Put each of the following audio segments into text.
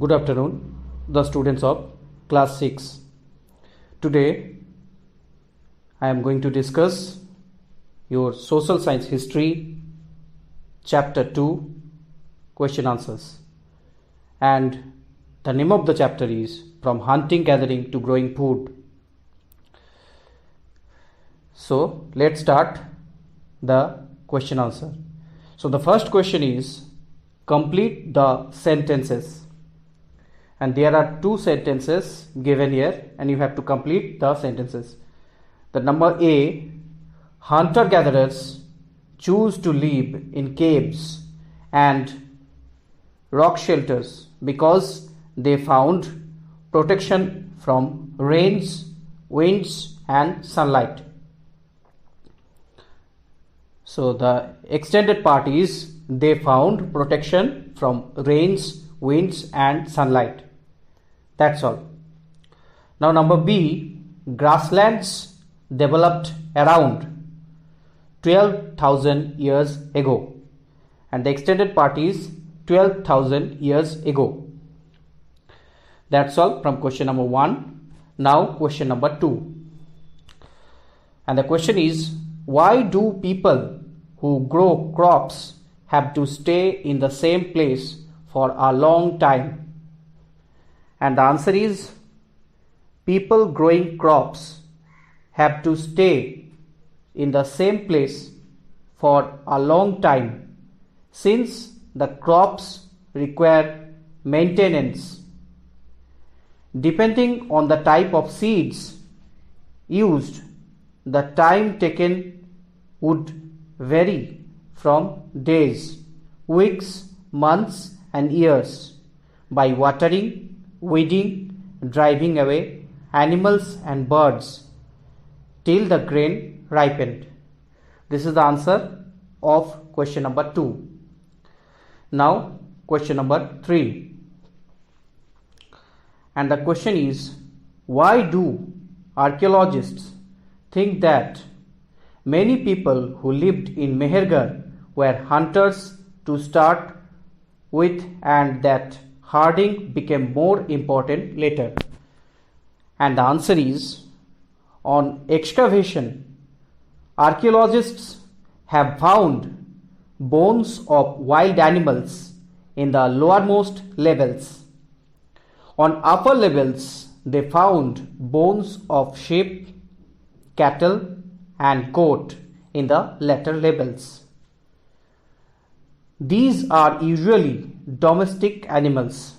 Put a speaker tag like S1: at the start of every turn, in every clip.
S1: Good afternoon, the students of class 6. Today I am going to discuss your social science history chapter 2 question answers, and the name of the chapter is From Hunting Gathering to Growing Food. So let's start the question answer. So the first question is complete the sentences. And there are two sentences given here and you have to complete the sentences. The number A, hunter-gatherers choose to live in caves and rock shelters because they found protection from rains, winds and sunlight. So the extended part is they found protection from rains, winds and sunlight. That's all. Now number B, grasslands developed around 12,000 years ago, and the extended part is 12,000 years ago. That's all from question number 1. Now question number 2. And the question is, why do people who grow crops have to stay in the same place for a long time? And the answer is, people growing crops have to stay in the same place for a long time since the crops require maintenance. Depending on the type of seeds used, the time taken would vary from days, weeks, months and years by watering, weeding, driving away animals and birds till the grain ripened. This is the answer of question number 2. Now question number 3. And the question is, why do archaeologists think that many people who lived in Mehergarh were hunters to start with and that herding became more important later? And the answer is, on excavation, archaeologists have found bones of wild animals in the lowermost levels. On upper levels, they found bones of sheep, cattle and goat in the latter levels. These are usually domestic animals.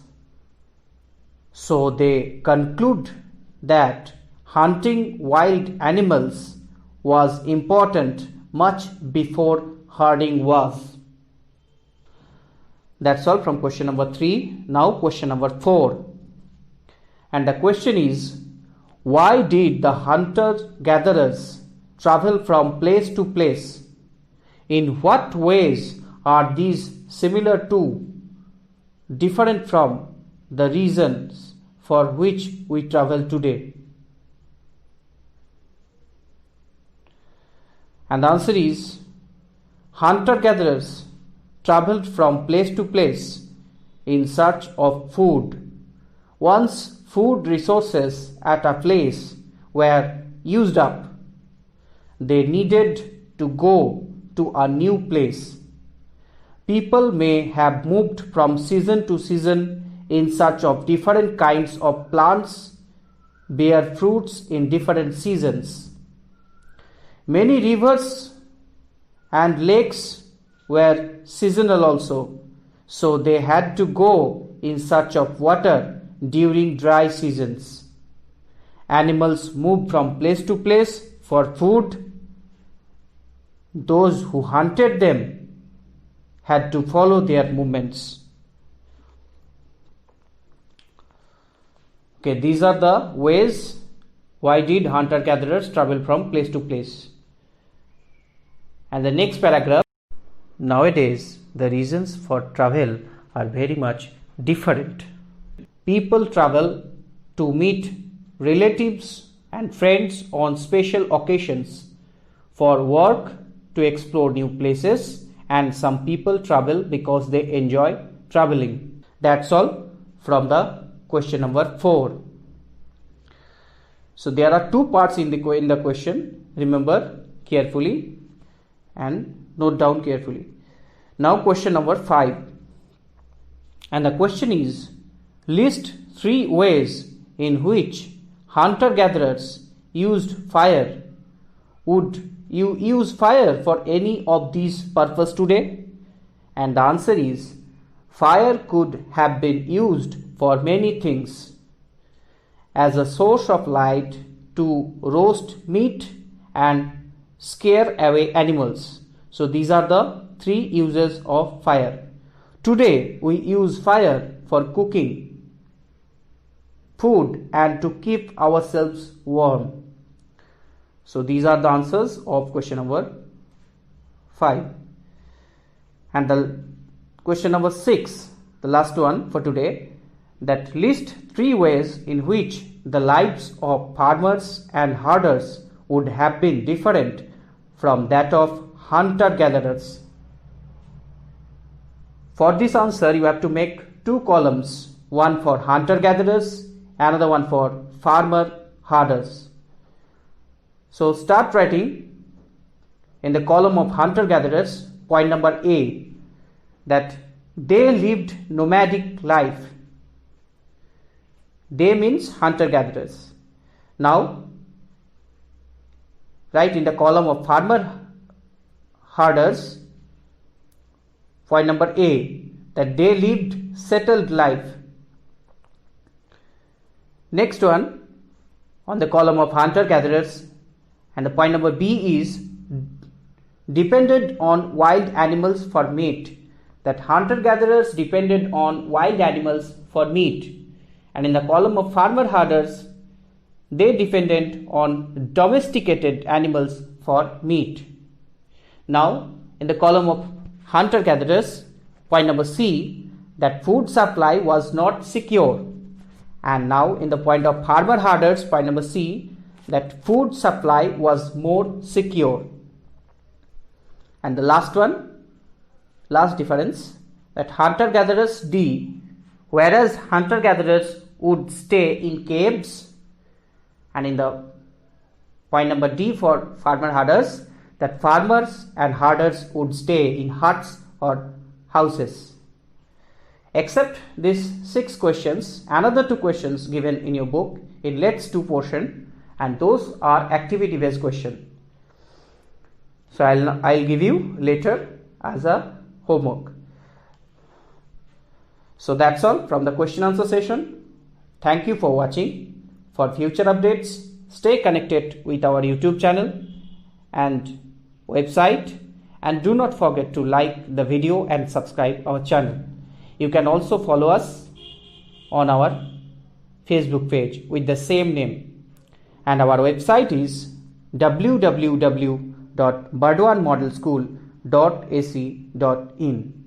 S1: So they conclude that hunting wild animals was important much before herding was. That's all from question number 3. Now question number 4. And the question is, why did the hunter-gatherers travel from place to place? In what ways are these similar to, different from the reasons for which we travel today? And the answer is, hunter-gatherers traveled from place to place in search of food. Once food resources at a place were used up, they needed to go to a new place. People may have moved from season to season in search of different kinds of plants, bear fruits in different seasons. Many rivers and lakes were seasonal also, so they had to go in search of water during dry seasons. Animals moved from place to place for food. Those who hunted them had to follow their movements. Okay, these are the ways why did hunter-gatherers travel from place to place. And the next paragraph, nowadays the reasons for travel are very much different. People travel to meet relatives and friends on special occasions, for work, to explore new places, and some people travel because they enjoy traveling. That's all from the question number 4. So there are two parts in the question. Remember carefully and note down carefully. Now question number 5, and the question is, list 3 ways in which hunter-gatherers used fire. Would you use fire for any of these purposes today? And the answer is, fire could have been used for many things: as a source of light, to roast meat and scare away animals. So these are the 3 uses of fire. Today we use fire for cooking food and to keep ourselves warm. So these are the answers of question number 5. And the question number 6, the last one for today, that list 3 ways in which the lives of farmers and herders would have been different from that of hunter-gatherers. For this answer, you have to make 2 columns, one for hunter-gatherers, another one for farmer-herders. So start writing in the column of hunter-gatherers, point number A, that they lived nomadic life. They means hunter-gatherers. Now write in the column of farmer-herders, point number A, that they lived settled life. Next one on the column of hunter-gatherers, and the point number B is depended on wild animals for meat. That hunter-gatherers depended on wild animals for meat. And in the column of farmer-herders, they depended on domesticated animals for meat. Now in the column of hunter-gatherers, point number C, that food supply was not secure. And now in the point of farmer-herders, point number C, that food supply was more secure. And the last one, last difference, that hunter-gatherers D, whereas hunter-gatherers would stay in caves. And in the point number D for farmer-herders, that farmers and herders would stay in huts or houses. Except these 6 questions, another 2 questions given in your book in Let's Do portion, and those are activity based questions. So I'll give you later as a homework. So that's all from the question answer session. Thank you for watching. For future updates, stay connected with our YouTube channel and website, and do not forget to like the video and subscribe our channel. You can also follow us on our Facebook page with the same name, and our website is www.burdwanmodelschool.ac.in.